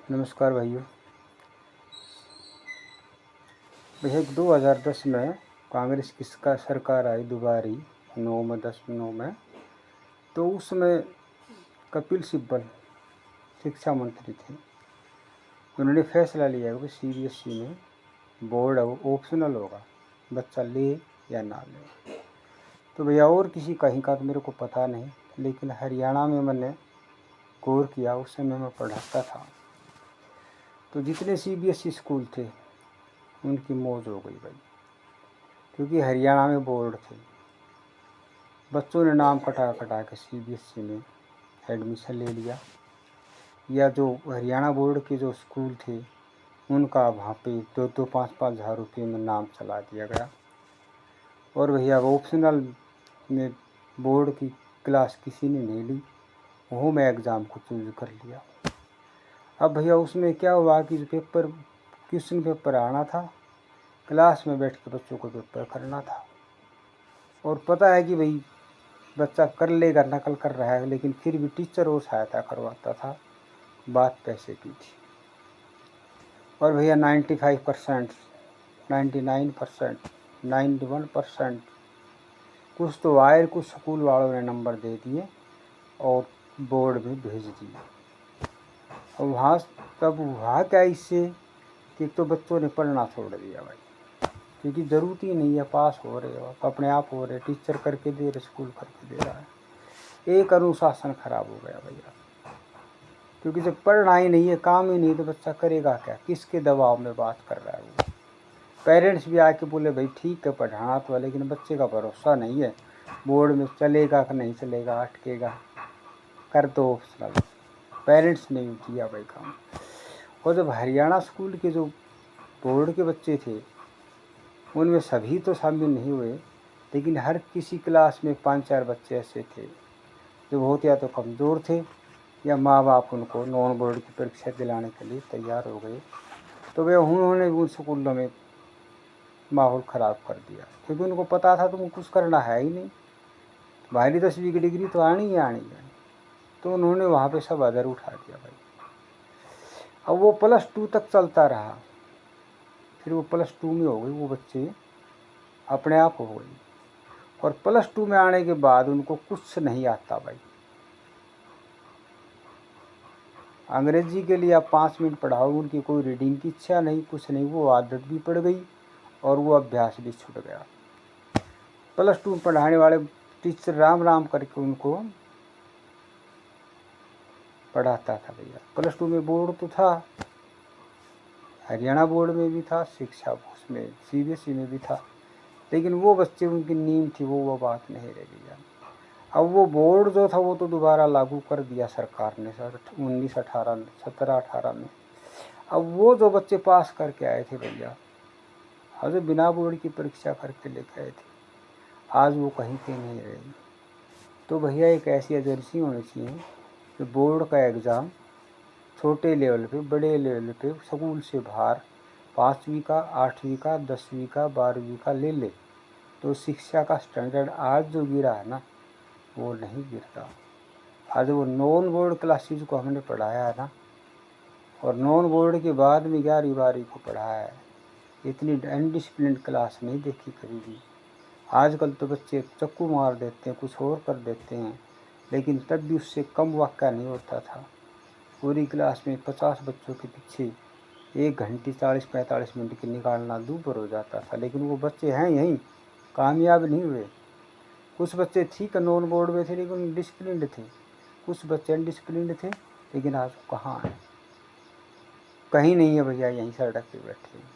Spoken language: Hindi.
नमस्कार भाइयों। भैया 2010 में कांग्रेस की सरकार आई दोबारी 9 में 10 में, तो उस समय कपिल सिब्बल शिक्षा मंत्री थे। उन्होंने फैसला लिया कि CBSE में बोर्ड ऑप्शनल होगा, बच्चा ले या ना ले। तो भैया और किसी कहीं का तो मेरे को पता नहीं, लेकिन हरियाणा में मैंने गौर किया। उस समय मैं पढ़ाता था, तो जितने CBSE स्कूल थे उनकी मौज हो गई भाई, क्योंकि हरियाणा में बोर्ड थे। बच्चों ने नाम कटा कटा के CBSE में एडमिशन ले लिया, या जो हरियाणा बोर्ड के जो स्कूल थे उनका वहाँ पे 2-2, 5-5 हज़ार रुपये में नाम चला दिया गया। और भैया ऑप्शनल में बोर्ड की क्लास किसी ने नहीं ली, वो मैं एग्ज़ाम को चूज कर लिया। अब भैया उसमें क्या हुआ कि जो क्वेश्चन पेपर आना था, क्लास में बैठ के बच्चों को पेपर करना था। और पता है कि भाई बच्चा कर लेगा, नकल कर रहा है, लेकिन फिर भी टीचर वो सहायता करवाता था, बात पैसे की थी। और भैया 95%, 99%, 91% कुछ तो आए, कुछ स्कूल वालों ने नंबर दे दिए और बोर्ड में भेज दिए। और वहाँ तब हुआ क्या इससे कि तो बच्चों ने पढ़ना छोड़ दिया भाई, क्योंकि ज़रूरत ही नहीं है, पास हो रहे हो अपने आप हो रहे, टीचर करके दे रहे, स्कूल करके दे रहा है। एक अनुशासन खराब हो गया भैया, क्योंकि जब पढ़ना ही नहीं है, काम ही नहीं, तो बच्चा करेगा क्या? किसके दबाव में बात कर रहा है वो? पेरेंट्स भी आके बोले भाई ठीक है पढ़ाना तो है, लेकिन बच्चे का भरोसा नहीं है, बोर्ड में चलेगा कि नहीं चलेगा, अटकेगा, कर दो ऑप्शनल। पेरेंट्स ने किया भाई काम। और जब हरियाणा स्कूल के जो बोर्ड के बच्चे थे उनमें सभी तो शामिल नहीं हुए, लेकिन हर किसी क्लास में 5-4 बच्चे ऐसे थे जो बहुत या तो कमज़ोर थे, या माँ बाप उनको नॉन बोर्ड की परीक्षा दिलाने के लिए तैयार हो गए। तो वे उन्होंने उन स्कूलों में माहौल ख़राब कर दिया, क्योंकि उनको पता था तुमको कुछ करना है ही नहीं, बाहरी 10वीं की डिग्री तो आनी ही आनी है। तो उन्होंने वहाँ पे सब अदर उठा दिया भाई। अब वो +2 तक चलता रहा, फिर वो +2 में हो गई, वो बच्चे अपने आप हो गई। और +2 में आने के बाद उनको कुछ नहीं आता भाई। अंग्रेजी के लिए आप 5 मिनट पढ़ाओ, उनकी कोई रीडिंग की इच्छा नहीं, कुछ नहीं, वो आदत भी पड़ गई और वो अभ्यास भी छूट गया। +2 में पढ़ाने वाले टीचर राम राम करके उनको पढ़ाता था भैया। +2 में बोर्ड तो था, हरियाणा बोर्ड में भी था, शिक्षा उसमें CBSE में भी था, लेकिन वो बच्चे उनकी नींद थी, वो बात नहीं रह गई। अब वो बोर्ड जो था वो तो दोबारा लागू कर दिया सरकार ने 19-18 17-18 में। अब वो जो बच्चे पास करके आए थे भैया, आज जो बिना बोर्ड की परीक्षा करके लेके आए थे, आज वो कहीं पे नहीं रहे। तो भैया एक ऐसी एजेंसी होनी चाहिए कि बोर्ड का एग्ज़ाम छोटे लेवल पे, बड़े लेवल पे, स्कूल से बाहर 5वीं का, 8वीं का, 10वीं का, 12वीं का ले ले, तो शिक्षा का स्टैंडर्ड आज जो गिरा है ना, वो नहीं गिरता। आज वो नॉन बोर्ड क्लासेज को हमने पढ़ाया है ना, और नॉन बोर्ड के बाद में 11वीं 12वीं को पढ़ाया है, इतनी अनडिसिप्लिन क्लास नहीं देखी कभी भी। आजकल तो बच्चे चक्कू मार देते हैं, कुछ और कर देते हैं, लेकिन तब भी उससे कम वाक़या नहीं होता था। पूरी क्लास में 50 बच्चों के पीछे 1 घंटे 40-45 मिनट की निकालना दूभर हो जाता था, लेकिन वो बच्चे हैं यहीं, कामयाब नहीं हुए। कुछ बच्चे ठीक नॉन बोर्ड में थे लेकिन डिसिप्लिन्ड थे, कुछ बच्चे अनडिसिप्लिन्ड थे, लेकिन आज कहाँ हैं? कहीं नहीं है भैया, यहीं सड़क पे बैठे हैं।